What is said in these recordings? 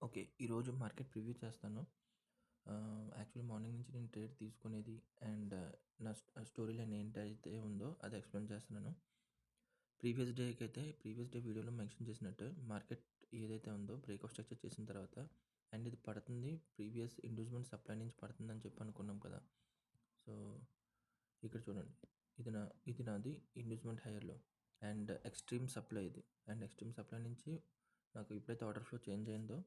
Okay. ఈరోజు market preview చేస్తాను. Actually morning నుంచి నేను ట్రేడ్ తీసుకునేది అండ్ నా స్టోరీ లైన్ ఏంటైతే ఉందో అది ఎక్స్‌ప్లెయిన్ చేస్తున్నాను. ప్రీవియస్ డే వీడియోలో మెన్షన్ చేసినట్టు మార్కెట్ ఏదైతే ఉందో బ్రేక్అవుట్ స్ట్రక్చర్ చేసిన తర్వాత అండ్ ఇది పడుతుంది ప్రీవియస్ ఇండ్యూస్‌మెంట్ సప్లై నుంచి పడుతుందని చెప్పి అనుకున్నాం కదా! సో, ఇక్కడ చూడండి. ఇది నాది ఇండ్యూస్‌మెంట్ హైయర్‌లో అండ్ ఎక్స్‌ట్రీమ్ సప్లై ఇది. అండ్ ఎక్స్‌ట్రీమ్ సప్లై నుంచి నాకు ఎప్పుడైతే ఆర్డర్ ఫ్లో చేంజ్ అయిందో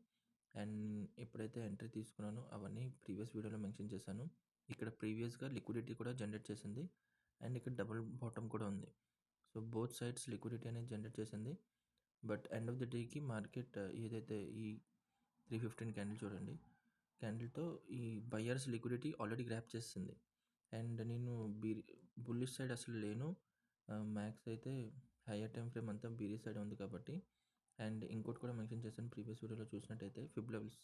అండ్ ఎప్పుడైతే ఎంట్రీ తీసుకున్నానో అవన్నీ ప్రీవియస్ వీడియోలో మెన్షన్ చేశాను. ఇక్కడ ప్రీవియస్‌గా లిక్విడిటీ కూడా జనరేట్ చేసింది. అండ్ ఇక్కడ డబుల్ బాటమ్ కూడా ఉంది. సో, బోత్ సైడ్స్ లిక్విడిటీ అనేది జనరేట్ చేసింది. బట్ ఎండ్ ఆఫ్ ది డేకి మార్కెట్ ఏదైతే ఈ 315 క్యాండిల్ చూడండి. క్యాండిల్‌తో ఈ బయర్స్ లిక్విడిటీ ఆల్రెడీ గ్రాబ్ చేసేసింది. అండ్ నేను బుల్లిష్ సైడ్ అసలు లేను. మ్యాక్స్ అయితే హైయర్ టైమ్ ఫ్రేమ్ అంతా బీరిష్ సైడ్ ఉంది కాబట్టి అండ్ ఇంకోటి కూడా మెన్షన్ చేశాను ప్రీవియస్ వీడియోలో చూసినట్టయితే ఫిబ్ లెవెల్స్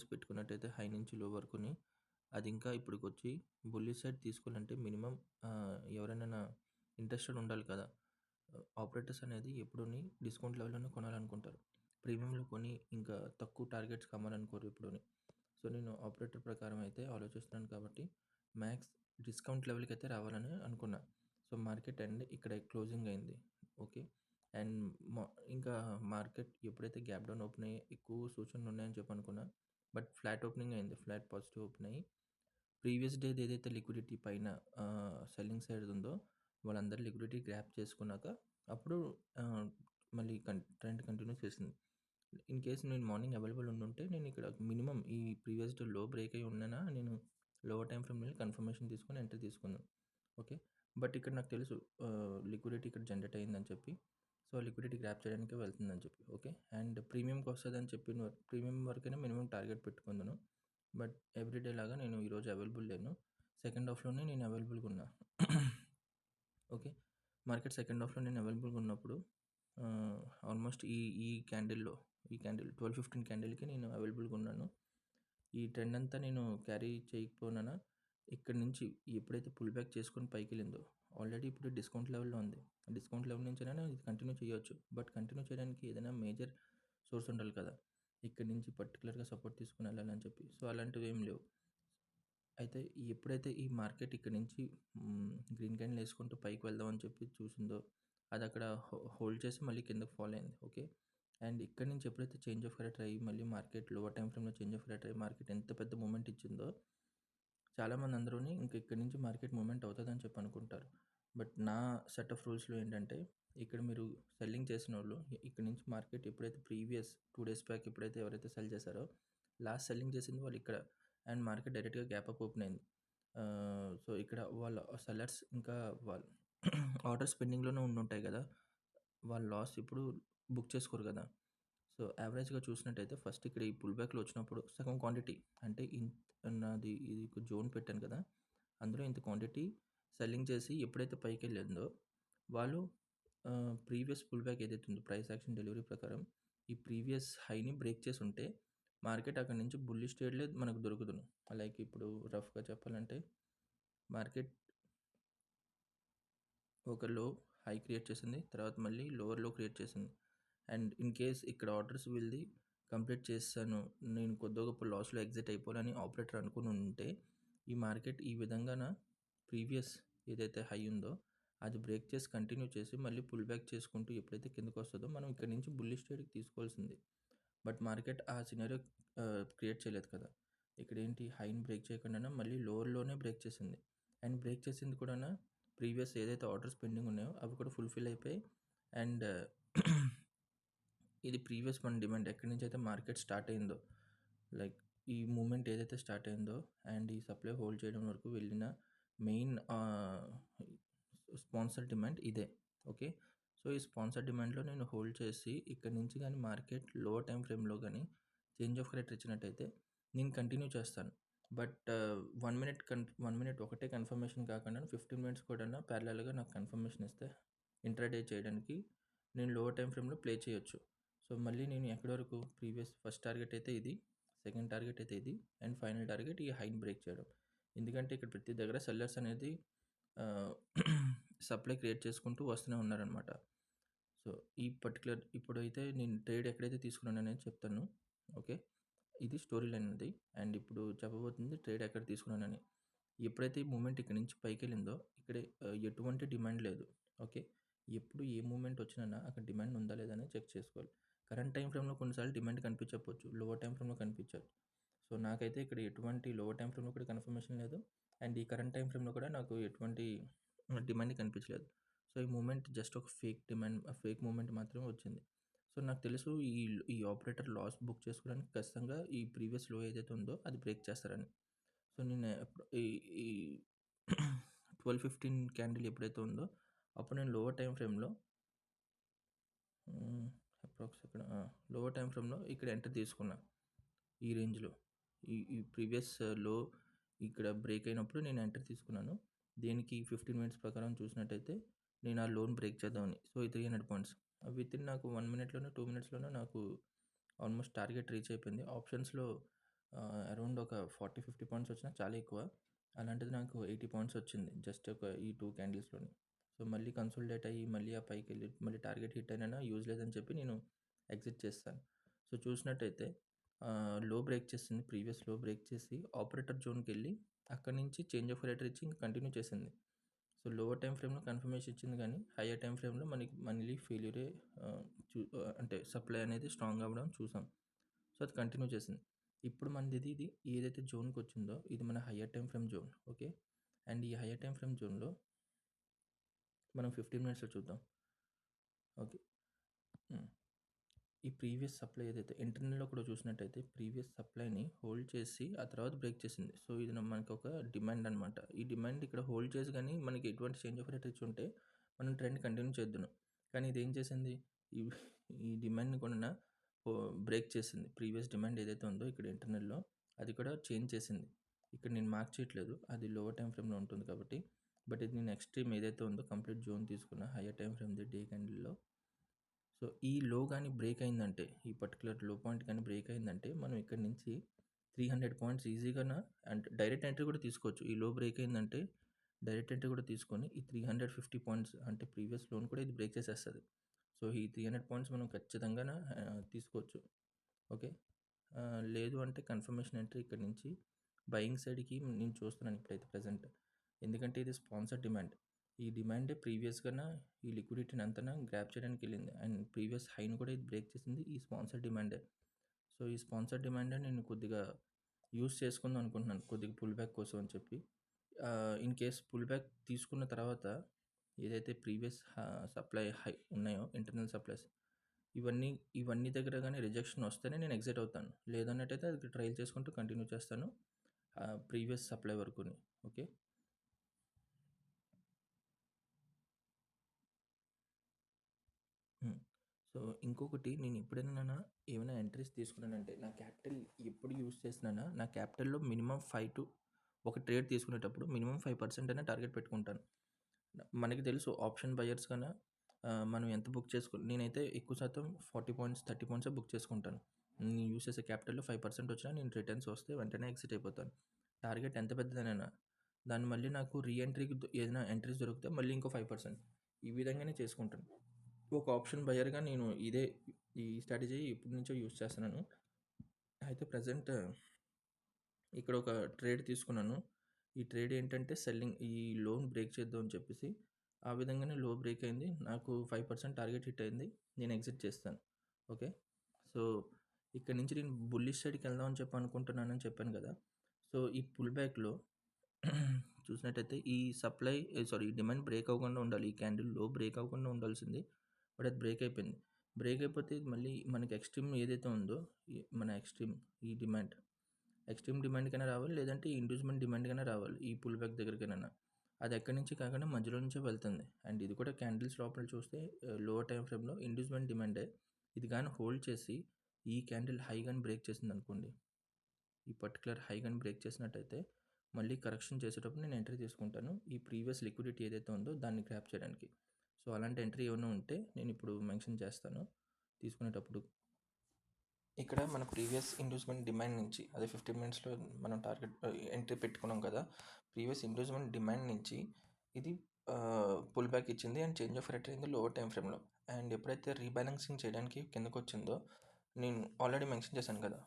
పెట్టుకున్నట్టయితే హై నుంచి లో వరకుని అది ఇంకా ఇప్పటికొచ్చి బుల్లిష్ సైడ్ తీసుకోవాలంటే మినిమమ్ ఎవరైనా ఇంట్రెస్టెడ్ ఉండాలి కదా! ఆపరేటర్స్ అనేది ఎప్పుడూని డిస్కౌంట్ లెవెల్‌లోనే కొనాలనుకుంటారు. ప్రీమియంలో కొని ఇంకా తక్కువ టార్గెట్స్‌కి అమ్మాలనుకోరు ఎప్పుడూని. సో, నేను ఆపరేటర్ ప్రకారం అయితే ఆలోచిస్తున్నాను కాబట్టి మ్యాక్స్ డిస్కౌంట్ లెవెల్‌కి అయితే రావాలని అనుకున్నా. సో, మార్కెట్ ఎండ్ ఇక్కడ క్లోజింగ్ అయింది. ఓకే. అండ్ మొ ఇంకా మార్కెట్ ఎప్పుడైతే గ్యాప్ డౌన్ ఓపెన్ అయ్యి ఎక్కువ సూచనలు ఉన్నాయని చెప్పి అనుకున్నా. బట్ ఫ్లాట్ ఓపెనింగ్ అయింది. ఫ్లాట్ పాజిటివ్ ఓపెన్ అయ్యి ప్రీవియస్ డేది ఏదైతే లిక్విడిటీ పైన సెల్లింగ్ సైడ్ ఉందో వాళ్ళందరూ లిక్విడిటీ గ్రాబ్ చేసుకున్నాక అప్పుడు మళ్ళీ ట్రెండ్ కంటిన్యూ చేసింది. ఇన్ కేస్ నేను మార్నింగ్ అవైలబుల్ ఉండుంటే నేను ఇక్కడ మినిమమ్ ఈ ప్రీవియస్ డే లో బ్రేక్ అయ్యి ఉన్నానా నేను లోవర్ టైమ్ ఫ్రేమ్ వెళ్ళి కన్ఫర్మేషన్ తీసుకొని ఎంట్రీ తీసుకున్నాను. ఓకే. బట్ ఇక్కడ నాకు తెలుసు లిక్విడిటీ ఇక్కడ జనరేట్ అయిందని చెప్పి. సో, లిక్విడిటీ గ్రాబ్ చేయడానికే వెళ్తుందని చెప్పి. ఓకే. అండ్ ప్రీమియంకి వస్తదని చెప్పిన ప్రీమియం వరకైనా మినిమమ్ టార్గెట్ పెట్టుకున్నాను. బట్ ఎవ్రీ డే లాగా నేను ఈరోజు అవైలబుల్ లేను. సెకండ్ హాఫ్‌లోనే నేను అవైలబుల్‌గా ఉన్నా. ఓకే. మార్కెట్ సెకండ్ హాఫ్‌లో నేను అవైలబుల్‌గా ఉన్నప్పుడు ఆల్మోస్ట్ ఈ క్యాండిల్‌లో ఈ క్యాండిల్ 12:15 క్యాండిల్‌కి నేను అవైలబుల్‌గా ఉన్నాను. ఈ ట్రెండ్ అంతా నేను క్యారీ చేయకపోయినానా ఇక్కడి నుంచి ఎప్పుడైతే పుల్ బ్యాక్ చేసుకొని పైకెళ్ళిందో ఆల్రెడీ ఇప్పుడు డిస్కౌంట్ లెవెల్‌లో ఉంది. డిస్కౌంట్ లెవెల్ నుంచైనా ఇది కంటిన్యూ చేయొచ్చు. బట్ కంటిన్యూ చేయడానికి ఏదైనా మేజర్ సోర్స్ ఉండాలి కదా! ఇక్కడి నుంచి పర్టిక్యులర్‌గా సపోర్ట్ తీసుకొని వెళ్ళాలని చెప్పి. సో, అలాంటివి ఏమి లేవు. అయితే ఎప్పుడైతే ఈ మార్కెట్ ఇక్కడి నుంచి గ్రీన్ క్యాండిల్ వేసుకుంటూ పైకి వెళ్దామని చెప్పి చూసిందో అది అక్కడ హోల్డ్ చేసి మళ్ళీ కిందకి ఫాల్ అయింది. ఓకే. అండ్ ఇక్కడి నుంచి ఎప్పుడైతే చేంజ్ ఆఫ్ క్యారెక్టర్ అయ్యి మళ్ళీ మార్కెట్ లోవర్ టైమ్ ఫ్రేమ్‌లో చేంజ్ ఆఫ్ క్యారెక్టర్ అయ్యి మార్కెట్ ఎంత పెద్ద మూవ్‌మెంట్ ఇచ్చిందో చాలామంది అందరూని ఇంక ఇక్కడి నుంచి మార్కెట్ మూవ్‌మెంట్ అవుతదని చెప్పి అనుకుంటారు. బట్ నా సెట్ ఆఫ్ రూల్స్‌లో ఏంటంటే ఇక్కడ మీరు సెల్లింగ్ చేసినోళ్ళు ఇక్కడి నుంచి మార్కెట్ ఎప్పుడైతే ప్రీవియస్ 2 డేస్ బ్యాక్ ఎప్పుడైతే ఎవరైతే సెల్ చేశారో లాస్ట్ సెల్లింగ్ చేసింది వాళ్ళు ఇక్కడ అండ్ మార్కెట్ డైరెక్ట్‌గా గ్యాప్ అప్ ఓపెన్ అయింది. సో, ఇక్కడ వాళ్ళ సెల్లర్స్ ఇంకా వాళ్ళు ఆర్డర్స్ పెండింగ్‌లోనే ఉండుంటాయి గదా! వాళ్ళు లాస్ ఇప్పుడు బుక్ చేసుకోరు గదా! సో, యావరేజ్‌గా చూసినట్టయితే ఫస్ట్ ఇక్కడ ఈ పుల్ బ్యాక్‌లో వచ్చినప్పుడు సగం క్వాంటిటీ అంటే నాది ఇది ఒక జోన్ పెట్టాను కదా! అందులో ఇంత క్వాంటిటీ సెల్లింగ్ చేసి ఎప్పుడైతే పైకెళ్ళిందో వాళ్ళు ప్రీవియస్ పుల్ బ్యాక్ ఏదైతే ఉందో ప్రైస్ యాక్షన్ డెలివరీ ప్రకారం ఈ ప్రీవియస్ హైని బ్రేక్ చేసి ఉంటే మార్కెట్ అక్కడి నుంచి బుల్లిష్ ట్రేడ్‌లే మనకు దొరుకుదును. లైక్ ఇప్పుడు రఫ్‌గా చెప్పాలంటే మార్కెట్ ఒక లో హై క్రియేట్ చేసింది. తర్వాత మళ్ళీ లోవర్ లో క్రియేట్ చేసింది. అండ్ ఇన్ కేస్ ఇక్కడ ఆర్డర్స్ వీళ్ళది కంప్లీట్ చేసేసాను. నేను కొద్దో గొప్ప లాస్‌లో ఎగ్జిట్ అయిపోవాలని ఆపరేటర్ అనుకుని ఉంటే, ఈ మార్కెట్ ఈ విధంగాన ప్రీవియస్ ఏదైతే హై ఉందో, అది బ్రేక్ చేసి కంటిన్యూ చేసి మళ్ళీ పుల్ బ్యాక్ చేసుకుంటూ ఎప్పుడైతే కిందకొస్తదో మనం ఇక్కడి నుంచి బుల్లిష్ ట్రేడ్‌కి తీసుకోవాల్సింది. బట్ మార్కెట్ ఆ సినారియో క్రియేట్ చేయలేదు కదా! ఇక్కడేంటి హైని బ్రేక్ చేయకుండానే మళ్ళీ లోవర్‌లోనే బ్రేక్ చేసింది. అండ్ బ్రేక్ చేసింది కూడాను ప్రీవియస్ ఏదైతే ఆర్డర్స్ పెండింగ్ ఉన్నాయో అవి కూడా ఫుల్‌ఫిల్ అయిపోయాయి. అండ్ ఇది ప్రీవియస్ మన డిమాండ్ ఎక్కడి నుంచి అయితే మార్కెట్ స్టార్ట్ అయిందో లైక్ ఈ మూమెంట్ ఏదైతే స్టార్ట్ అయిందో అండ్ ఈ సప్లై హోల్డ్ చేయడం వరకు వెళ్ళిన మెయిన్ స్పాన్సర్ డిమాండ్ ఇదే. ఓకే. సో, ఈ స్పాన్సర్ డిమాండ్‌లో నేను హోల్డ్ చేసి ఇక్కడి నుంచి గానీ మార్కెట్ లోవర్ టైమ్ ఫ్రేమ్‌లో గానీ చేంజ్ ఆఫ్ క్యారెక్టర్ ఇచ్చినట్టయితే నేను కంటిన్యూ చేస్తాను. బట్ 1 మినిట్ ఒకటే కన్ఫర్మేషన్ కాకుండా 15 మినిట్స్ కూడాను ప్యారలల్‌గా నాకు కన్ఫర్మేషన్ ఇస్తే ఇంట్రాడే చేయడానికి నేను లోవర్ టైమ్ ఫ్రేమ్‌లో ప్లే చేయొచ్చు. సో, మళ్ళీ నేను ఎక్కడి వరకు ప్రీవియస్ ఫస్ట్ టార్గెట్ అయితే ఇది, సెకండ్ టార్గెట్ అయితే ఇది అండ్ ఫైనల్ టార్గెట్ ఈ హైని బ్రేక్ చేయడం. ఎందుకంటే ఇక్కడ ప్రతి దగ్గర సెల్లర్స్ అనేది ఆహ్, సప్లై క్రియేట్ చేసుకుంటూ వస్తూనే ఉన్నారనమాట. సో, ఈ పర్టిక్యులర్ ఇప్పుడైతే నేను ట్రేడ్ ఎక్కడైతే తీసుకున్నాననేది చెప్తాను. ఓకే. ఇది స్టోరీ లైన్ అది. అండ్ ఇప్పుడు చెప్పబోతుంది ట్రేడ్ ఎక్కడ తీసుకున్నానని. ఎప్పుడైతే ఈ మూవ్‌మెంట్ ఇక్కడి నుంచి పైకెళ్ళిందో ఇక్కడే ఎటువంటి డిమాండ్ లేదు. ఓకే. ఎప్పుడు ఏ మూవ్‌మెంట్ వచ్చినా అక్కడ డిమాండ్ ఉందా లేదా అనేది చెక్ చేసుకోవాలి. కరెంట్ టైమ్ ఫ్రేమ్‌లో కొన్నిసార్లు డిమాండ్ కనిపించకపోవచ్చు. లోవర్ టైమ్ ఫ్రేమ్‌లో కనిపించచ్చు. సో, నాకైతే ఇక్కడ ఎటువంటి లోవర్ టైమ్ ఫ్రేమ్‌లో కూడా కన్ఫర్మేషన్ లేదు. అండ్ ఈ కరెంట్ టైమ్ ఫ్రేమ్‌లో కూడా నాకు ఎటువంటి డిమాండ్ కనిపించలేదు. సో, ఈ మూవ్‌మెంట్ జస్ట్ ఒక ఫేక్ మూవ్‌మెంట్ మాత్రమే వచ్చింది. సో, నాకు తెలుసు ఈ ఆపరేటర్ లాస్ బుక్ చేసుకోవడానికి ఖచ్చితంగా ఈ ప్రీవియస్ లో ఏదైతే ఉందో అది బ్రేక్ చేస్తారని. సో, నేను ఈ ఈ 12:15 క్యాండిల్ ఎప్పుడైతే ఉందో అప్పుడు నేను లోవర్ టైమ్ ఫ్రేమ్‌లో అప్రాక్స్ ఇక్కడ లోవర్ టైమ్ ఫ్రేమ్‌లో ఇక్కడ ఎంట్రీ తీసుకున్నా. ఈ రేంజ్‌లో ఈ ప్రీవియస్ లో ఇక్కడ బ్రేక్ అయినప్పుడు నేను ఎంట్రీ తీసుకున్నాను. దేనికి 15 మినిట్స్ ప్రకారం చూసినట్టయితే నేను ఆ లోన్ బ్రేక్ చేద్దామని. సో, ఈ 300 పాయింట్స్ వితిన్ నాకు 1 మినిట్‌లోనో, 2 మినిట్స్‌లోనో నాకు ఆల్మోస్ట్ టార్గెట్ రీచ్ అయిపోయింది. ఆప్షన్స్‌లో అరౌండ్ ఒక 40, 50 పాయింట్స్ వచ్చినా చాలా ఎక్కువ. అలాంటిది నాకు 80 పాయింట్స్ వచ్చింది. జస్ట్ ఒక ఈ 2 క్యాండిల్స్‌లోనే. సో, మళ్ళీ కన్సాలిడేట్ అయ్యి మళ్ళీ ఆ పైకెళ్ళి మళ్ళీ టార్గెట్ హిట్ అయినా యూజ్ లేదని చెప్పి నేను ఎగ్జిట్ చేస్తాను. సో, చూసినట్టయితే లో బ్రేక్ చేసింది. ప్రీవియస్ లో బ్రేక్ చేసి ఆపరేటర్ జోన్‌కెళ్ళి అక్కడి నుంచి చేంజ్ ఆఫ్ రేట్ ఇచ్చి కంటిన్యూ చేసింది. సో, లోవర్ టైమ్ ఫ్రేమ్‌లో కన్ఫర్మేషన్ ఇచ్చింది కానీ హైయర్ టైమ్ ఫ్రేమ్‌లో మనకి మళ్ళీ ఫెయిల్యూరే అంటే సప్లై అనేది స్ట్రాంగ్ అవ్వడం చూసాం. సో, అది కంటిన్యూ చేసింది. ఇప్పుడు ఇది ఏదైతే జోన్‌కొచ్చిందో ఇది మన hire time frame zone. Okay. And ఈ హైయర్ టైమ్ ఫ్రేమ్ జోన్‌లో మనం 15 మినిట్స్‌లో చూద్దాం. ఓకే. హ్మ్. ఈ ప్రీవియస్ సప్లై ఏదైతే ఇంటర్నల్‌లో కూడా చూసినట్టయితే ప్రీవియస్ సప్లైని హోల్డ్ చేసి ఆ తర్వాత బ్రేక్ చేసింది. సో, ఇది మనకి ఒక డిమాండ్ అనమాట. ఈ డిమాండ్ ఇక్కడ హోల్డ్ చేసి గానీ మనకి ఎటువంటి చేంజ్ ఆఫ్ రేట్ ఇచ్చుంటే మనం ట్రెండ్ కంటిన్యూ చేద్దును. కానీ ఇదేం చేసింది? ఈ ఈ డిమాండ్‌ని కూడా బ్రేక్ చేసింది. ప్రీవియస్ డిమాండ్ ఏదైతే ఉందో ఇక్కడ ఇంటర్నల్‌లో అది కూడా చేంజ్ చేసింది. ఇక్కడ నేను మార్క్ చేయట్లేదు. అది లోవర్ టైమ్ ఫ్రేమ్‌లో ఉంటుంది కాబట్టి. బట్ ఇది నేను ఎక్స్‌ట్రీమ్ ఏదైతే ఉందో కంప్లీట్ జోన్ తీసుకున్న హైయర్ టైమ్ ఫ్రేమ్‌ది డే క్యాండిల్‌లో. సో, ఈ లో గాని బ్రేక్ అయిందంటే, ఈ పర్టిక్యులర్ లో పాయింట్ గాని బ్రేక్ అయిందంటే, మనం ఇక్కడి నుంచి 300 పాయింట్స్ ఈజీగాన అంటే డైరెక్ట్ ఎంట్రీ కూడా తీసుకోవచ్చు. ఈ లో బ్రేక్ అయిందంటే, డైరెక్ట్ ఎంట్రీ కూడా తీసుకొని, ఈ 350 పాయింట్స్ అంటే ప్రీవియస్ లోని కూడా ఇది బ్రేక్ చేసేస్తది. సో, ఈ 300 పాయింట్స్ మనం ఖచ్చితంగాన తీసుకోవచ్చు. ఓకే. లేదు అంటే కన్ఫర్మేషన్ ఎంట్రీ ఇక్కడి నుంచి బయింగ్ సైడ్‌కి నేను చూస్తున్నాను ఇప్పుడైతే ప్రెజెంట్. ఎందుకంటే ఇది స్పాన్సర్ డిమాండ్. ఈ డిమాండే ప్రీవియస్‌గాన ఈ లిక్విడిటీని అంతనా గ్రాబ్ చేయడానికి వెళ్ళింది. అండ్ ప్రీవియస్ హైని కూడా ఇది బ్రేక్ చేసింది ఈ స్పాన్సర్ డిమాండే. సో, ఈ స్పాన్సర్ డిమాండే నేను కొద్దిగా యూజ్ చేసుకుందాం అనుకుంటున్నాను. కొద్దిగా పుల్ బ్యాక్ కోసం అని చెప్పి. ఇన్ కేస్ పుల్ బ్యాక్ తీసుకున్న తర్వాత ఏదైతే ప్రీవియస్ సప్లై హై ఉన్నాయో ఇంటర్నల్ సప్లైస్ ఇవన్నీ ఇవన్నీ దగ్గర గాని రిజెక్షన్ వస్తేనే నేను ఎగ్జిట్ అవుతాను. లేదన్నట్టయితే అది ట్రైల్ చేసుకుంటూ కంటిన్యూ చేస్తాను. ప్రీవియస్ సప్లై వరకుని. ఓకే. హ్మ్. సో, ఇంకొకటి నేను ఎప్పుడైనా ఏమైనా ఎంట్రీస్ తీసుకున్నానంటే నా క్యాపిటల్ ఎప్పుడు యూజ్ చేసినానా నా క్యాపిటల్‌లో మినిమమ్ 5 టు ఒక ట్రేడ్ తీసుకునేటప్పుడు మినిమమ్ 5% అయినా టార్గెట్ పెట్టుకుంటాను. మనకి తెలుసు ఆప్షన్ బయర్స్ కన్నా మనం ఎంత బుక్ నేనైతే ఎక్కువ శాతం 40 పాయింట్స్, 30 పాయింట్సే బుక్ చేసుకుంటాను. నేను యూజ్ చేసే క్యాపిటల్‌లో 5% వచ్చినా నేను రిటర్న్స్ వస్తే వెంటనే ఎగ్జిట్ అయిపోతాను. టార్గెట్ ఎంత పెద్దదైనా దాన్ని మళ్ళీ నాకు రీ ఎంట్రీకి ఏదైనా ఎంట్రీస్ దొరికితే మళ్ళీ ఇంకో 5% ఈ విధంగానే చేసుకుంటాను. ఒక ఆప్షన్ బయర్‌గా నేను ఈ స్ట్రాటజీ ఎప్పటి నుంచో యూజ్ చేస్తున్నాను. అయితే ప్రెజెంట్ ఇక్కడ ఒక ట్రేడ్ తీసుకున్నాను. ఈ ట్రేడ్ ఏంటంటే ఈ లోన్ బ్రేక్ చేద్దాం అని చెప్పేసి, ఆ విధంగానే లో బ్రేక్ అయింది. నాకు 5% టార్గెట్ హిట్ అయింది. నేను ఎగ్జిట్ చేస్తాను. ఓకే. సో, ఇక్కడ నుంచి నేను బుల్లిష్ సైడ్‌కి వెళ్దాం అని చెప్పి అనుకుంటున్నానని చెప్పాను కదా! సో, ఈ పుల్ బ్యాక్‌లో చూసినట్టయితే ఈ ఈ డిమాండ్ బ్రేక్ అవ్వకుండా ఉండాలి. ఈ క్యాండిల్ లో బ్రేక్ అవ్వకుండా ఉండాల్సింది. బట్ అది బ్రేక్ అయిపోయింది. బ్రేక్ అయిపోతే ఇది మళ్ళీ మనకి ఎక్స్‌ట్రీమ్ ఏదైతే ఉందో మన ఎక్స్‌ట్రీమ్ ఈ డిమాండ్ ఎక్స్‌ట్రీమ్ డిమాండ్‌కైనా రావాలి. లేదంటే ఈ ఇండ్యూస్‌మెంట్ డిమాండ్‌కైనా రావాలి. ఈ పుల్ బ్యాక్ దగ్గరికైనా. అది ఎక్కడి నుంచి కాకుండా మధ్యలో నుంచే వెళ్తుంది. అండ్ ఇది కూడా క్యాండిల్స్ లోపల చూస్తే లోవర్ టైమ్ ఫ్రేమ్‌లో ఇండ్యూస్‌మెంట్ డిమాండే. ఇది గాని హోల్డ్ చేసి ఈ క్యాండిల్ హై గాని బ్రేక్ చేసిందనుకోండి. ఈ పర్టిక్యులర్ హై గాని బ్రేక్ చేసినట్టయితే మళ్ళీ కరెక్షన్ చేసేటప్పుడు నేను ఎంట్రీ తీసుకుంటాను. ఈ ప్రీవియస్ లిక్విడిటీ ఏదైతే ఉందో దాన్ని గ్రాబ్ చేయడానికి. సో, అలాంటి ఎంట్రీ ఏమైనా ఉంటే నేను ఇప్పుడు మెన్షన్ చేస్తాను తీసుకునేటప్పుడు. ఇక్కడ మన ప్రీవియస్ ఇండ్యూస్మెంట్ డిమాండ్ నుంచి అదే 15 మినిట్స్‌లో మనం టార్గెట్ ఎంట్రీ పెట్టుకున్నాం కదా! ప్రీవియస్ ఇండ్యూస్మెంట్ డిమాండ్ నుంచి ఇది పుల్ బ్యాక్ ఇచ్చింది అండ్ చేంజ్ ఆఫ్ రేట్ అయింది లోవర్ టైం ఫ్రేమ్లో. అండ్ ఎప్పుడైతే రీబ్యాలెన్సింగ్ చేయడానికి కిందకు వచ్చిందో, నేను ఆల్రెడీ మెన్షన్ చేశాను కదా,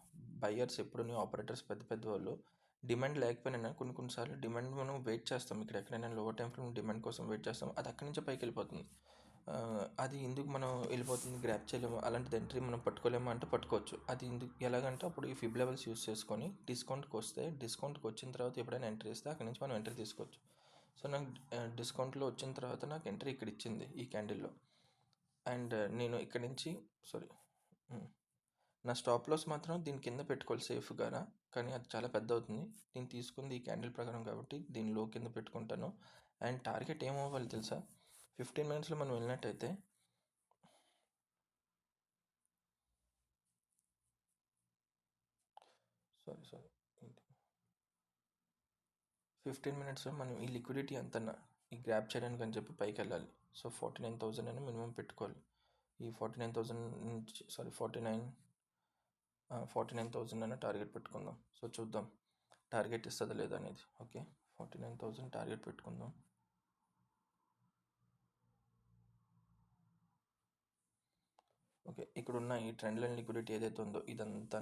బయ్యర్స్ ఎప్పుడూ ఆపరేటర్స్ పెద్ద పెద్ద వాళ్ళు డిమాండ్ లేకపోయినా కొన్నిసార్లు డిమాండ్ మనం వెయిట్ చేస్తాం. ఇక్కడ ఎక్కడైనా లోవర్ టైం ఫ్రేమ్ డిమాండ్ కోసం వెయిట్ చేస్తాం, అది అక్కడి నుంచే పైకి వెళ్ళిపోతుంది. అది ఎందుకు మనం వెళ్ళిపోతుంది గ్రాప్ చేయలేము, అలాంటిది ఎంట్రీ మనం పట్టుకోలేము అంటే పట్టుకోవచ్చు. అది ఎందుకు ఎలాగంటే అప్పుడు ఈ ఫిబ్ లెవెల్స్ యూస్ చేసుకొని డిస్కౌంట్కి వస్తే, డిస్కౌంట్కి వచ్చిన తర్వాత ఎప్పుడైనా ఎంట్రీ ఇస్తే అక్కడి నుంచి మనం ఎంట్రీ తీసుకోవచ్చు. సో నాకు డిస్కౌంట్లో వచ్చిన తర్వాత నాకు ఎంట్రీ ఇక్కడ ఇచ్చింది ఈ క్యాండిల్లో. అండ్ నేను ఇక్కడ నుంచి నా స్టాప్ లాస్ మాత్రం దీని కింద పెట్టుకోవాలి సేఫ్గానా, కానీ అది చాలా పెద్ద అవుతుంది. నేను తీసుకుంది ఈ క్యాండిల్ ప్రకారం కాబట్టి దీనిలో కింద పెట్టుకుంటాను. అండ్ టార్గెట్ ఏమవ్వాలి తెలుసా, 15 మినిట్స్లో మనం వెళ్ళినట్టయితే సారీ 15 మినిట్స్లో మనం ఈ లిక్విడిటీ అంతన్నా ఈ గ్రాప్ చేయడానికి అని చెప్పి పైకి వెళ్ళాలి. సో 49,000 అని మినిమం పెట్టుకోవాలి. ఈ 49,000 నుంచి 49,000 అనే టార్గెట్ పెట్టుకుందాం. సో చూద్దాం టార్గెట్ ఇస్తుందా లేదా అనేది. ఓకే, 49,000 టార్గెట్ పెట్టుకుందాం. ఓకే, ఇక్కడున్న ఈ ట్రెండ్ లైన్ లిక్విడిటీ ఏదైతే ఉందో ఇదంతా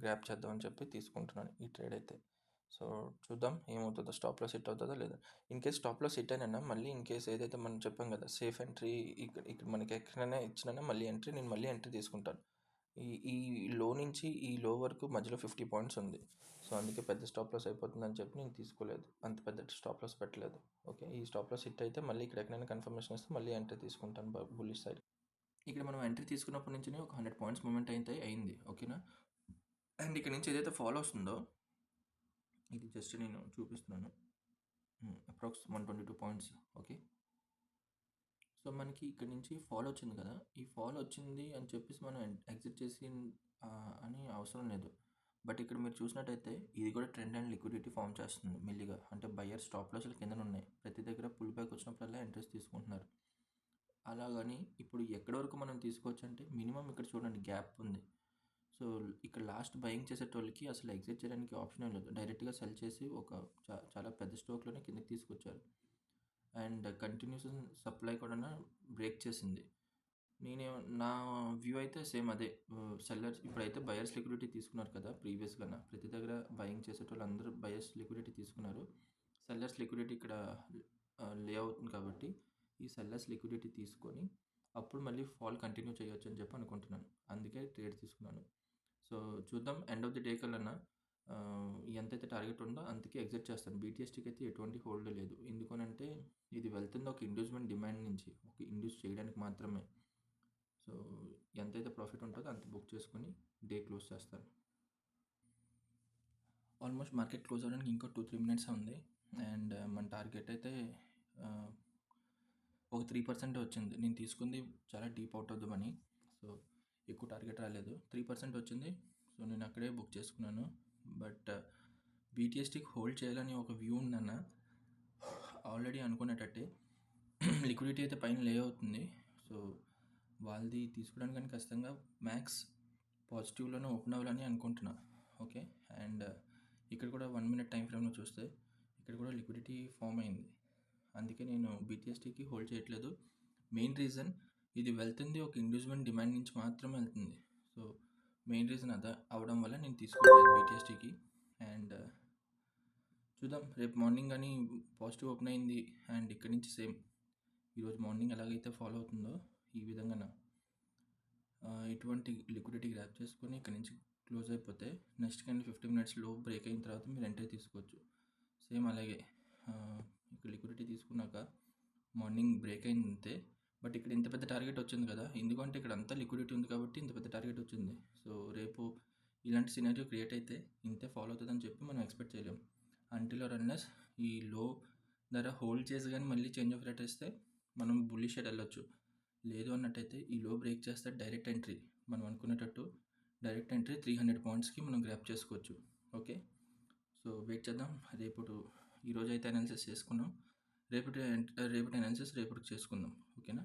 గ్రాప్ చేద్దామని చెప్పి తీసుకుంటున్నాను ఈ ట్రేడ్ అయితే. సో చూద్దాం ఏమవుతుందో, స్టాప్ లాస్ హిట్ అవుతుందా లేదా. In case stop loss hit అయినా మళ్ళీ ఇన్ కేస్ ఏదైతే మనం చెప్పాం కదా సేఫ్ ఎంట్రీ, ఇక్కడ మనకి ఎక్కడైనా ఇచ్చినా మళ్ళీ ఎంట్రీ, నేను మళ్ళీ ఎంట్రీ తీసుకుంటాను. ఈ లో నుంచి ఈ లో వరకు మధ్యలో 50 పాయింట్స్ ఉంది. సో అందుకే పెద్ద స్టాప్ లాస్ అయిపోతుందని చెప్పి నేను తీసుకోలేదు, అంత పెద్ద స్టాప్ లాస్ పెట్టలేదు. ఓకే, ఈ స్టాప్ లాస్ హిట్ అయితే మళ్ళీ ఇక్కడ ఎక్కడైనా కన్ఫర్మేషన్ వస్తే మళ్ళీ ఎంట్రీ తీసుకుంటాను బుల్లిష్ సైడ్. ఇక్కడ మనం ఎంట్రీ తీసుకున్నప్పటి నుంచి ఒక 100 పాయింట్స్ మూమెంట్ అయితే అయింది. ఓకేనా, అండ్ ఇక్కడ నుంచి ఏదైతే ఫాలో వస్తుందో ఇది జస్ట్ నేను చూపిస్తున్నాను, అప్రాక్స్ 122 పాయింట్స్. ఓకే, సో మనకి ఇక్కడ నుంచి ఫాలో వచ్చింది కదా, ఈ ఫాలో వచ్చింది అని చెప్పేసి మనం ఎగ్జిట్ చేసి అని అవసరం లేదు. బట్ ఇక్కడ మీరు చూసినట్టయితే ఇది కూడా ట్రెండ్ అండ్ లిక్విడిటీ ఫామ్ చేస్తుంది మెల్లిగా. అంటే బయ్యర్ స్టాప్ లాస్లు కింద ఉన్నాయి, ప్రతి దగ్గర పుల్ బ్యాక్ వచ్చినప్పుడల్లా ఎంట్రీస్ తీసుకుంటున్నారు. అలాగని ఇప్పుడు ఎక్కడి వరకు మనం తీసుకోవచ్చు అంటే మినిమం ఇక్కడ చూడండి గ్యాప్ ఉంది. సో ఇక్కడ లాస్ట్ బయింగ్ చేసేటోళ్ళకి అసలు ఎగ్జిట్ చేయడానికి ఆప్షన్ లేదు, డైరెక్ట్గా సెల్ చేసి ఒక చాలా పెద్ద స్టోక్లోనే కిందకి తీసుకొచ్చారు. అండ్ కంటిన్యూస్ సప్లై కూడా బ్రేక్ చేసింది. నా వ్యూ అయితే సేమ్ అదే. సెల్లర్స్ ఇప్పుడైతే బయర్స్ లిక్విడిటీ తీసుకున్నారు కదా, ప్రీవియస్గా ప్రతి దగ్గర బయింగ్ చేసేటోళ్ళు అందరూ బయర్స్ లిక్విడిటీ తీసుకున్నారు. సెల్లర్స్ లిక్విడిటీ ఇక్కడ లే అవుతుంది కాబట్టి ఈ సెల్లర్స్ లిక్విడిటీ తీసుకొని అప్పుడు మళ్ళీ ఫాల్ కంటిన్యూ చేయొచ్చు అని చెప్పి అనుకుంటున్నాను, అందుకే ట్రేడ్ తీసుకున్నాను. సో చూద్దాం ఎండ్ ఆఫ్ ది డే కల్లా ఎంతైతే టార్గెట్ ఉందో అంతకే ఎగ్జిట్ చేస్తాను. బీటీఎస్టీకి అయితే ఎటువంటి హోల్డ్ లేదు, ఎందుకనంటే ఇది వెళ్తుంది ఒక ఇండ్యూస్మెంట్ డిమాండ్ నుంచి, ఒక ఇండ్యూస్ చేయడానికి మాత్రమే. సో ఎంతైతే ప్రాఫిట్ ఉంటుందో అంత బుక్ చేసుకొని డే క్లోజ్ చేస్తాను. ఆల్మోస్ట్ మార్కెట్ క్లోజ్ అవ్వడానికి ఇంకో 2-3 మినిట్స్ ఉంది. అండ్ మన టార్గెట్ అయితే ఒక 3% వచ్చింది. నేను తీసుకుంది చాలా deep out of the money, so ఎక్కువ టార్గెట్ రాలేదు, 3% వచ్చింది. సో నేను అక్కడే బుక్ చేసుకున్నాను. బట్ బీటీఎస్టీకి హోల్డ్ చేయాలని ఒక వ్యూ ఉందన్న ఆల్రెడీ అనుకునేటట్టే. లిక్విడిటీ అయితే పైన లే అవుతుంది, సో వాళ్ళది తీసుకోవడానికి కానీ ఖచ్చితంగా మ్యాక్స్ పాజిటివ్లోనే ఓపెన్ అవ్వాలని అనుకుంటున్నా. ఓకే, అండ్ ఇక్కడ కూడా 1 మినిట్ టైం ఫ్రేమ్లో చూస్తే ఇక్కడ కూడా లిక్విడిటీ ఫామ్ అయింది, అందుకే నేను బీటీఎస్టీకి హోల్డ్ చేయట్లేదు. మెయిన్ రీజన్ ఇది వెళ్తుంది ఒక ఇండివిజువల్ డిమాండ్ నుంచి మాత్రమే వెళ్తుంది. సో మెయిన్ రీజన్ అదే అవడం వల్ల నేను తీసుకోలేదు బీటీఎస్టీకి. అండ్ చూద్దాం రేపు మార్నింగ్ కానీ పాజిటివ్ ఓపెన్ అయింది అండ్ ఇక్కడి నుంచి సేమ్ ఈరోజు మార్నింగ్ ఎలాగైతే ఫాలో అవుతుందో ఈ విధంగా ఇటువంటి లిక్విడిటీ గ్రాప్ చేసుకొని ఇక్కడ నుంచి క్లోజ్ అయిపోతే నెక్స్ట్ కానీ 15 మినిట్స్లో బ్రేక్ అయిన తర్వాత మీరు ఎంట్రీ తీసుకోవచ్చు. సేమ్ అలాగే ఇక్కడ లిక్విడిటీ తీసుకున్నాక మార్నింగ్ బ్రేక్ అయిందంతే. బట్ ఇక్కడ ఇంత పెద్ద టార్గెట్ వచ్చింది కదా, ఎందుకంటే ఇక్కడ అంతా లిక్విడిటీ ఉంది కాబట్టి ఇంత పెద్ద టార్గెట్ వచ్చింది. సో రేపు ఇలాంటి సినారియో క్రియేట్ అయితే ఇంతే ఫాలో అవుతుందని చెప్పి మనం ఎక్స్పెక్ట్ చేయలేము. అంటిల్ ఆర్ అన్లెస్ ఈ లో ధర హోల్డ్ చేసి కానీ మళ్ళీ చేంజ్ ఆఫ్ రేట్ ఇస్తే మనం బుల్లిష్ సైడ్ వెళ్ళొచ్చు. లేదు అన్నట్టయితే ఈ లో బ్రేక్ చేస్తే డైరెక్ట్ ఎంట్రీ, మనం అనుకునేటట్టు డైరెక్ట్ ఎంట్రీ 300 పాయింట్స్కి మనం గ్రాప్ చేసుకోవచ్చు. ఓకే, సో వెయిట్ చేద్దాం. ఈరోజు అయితే అనాలిసిస్ చేసుకున్నాం, రేపటి అనాలిసిస్ రేపటికి చేసుకుందాం. ఓకేనా.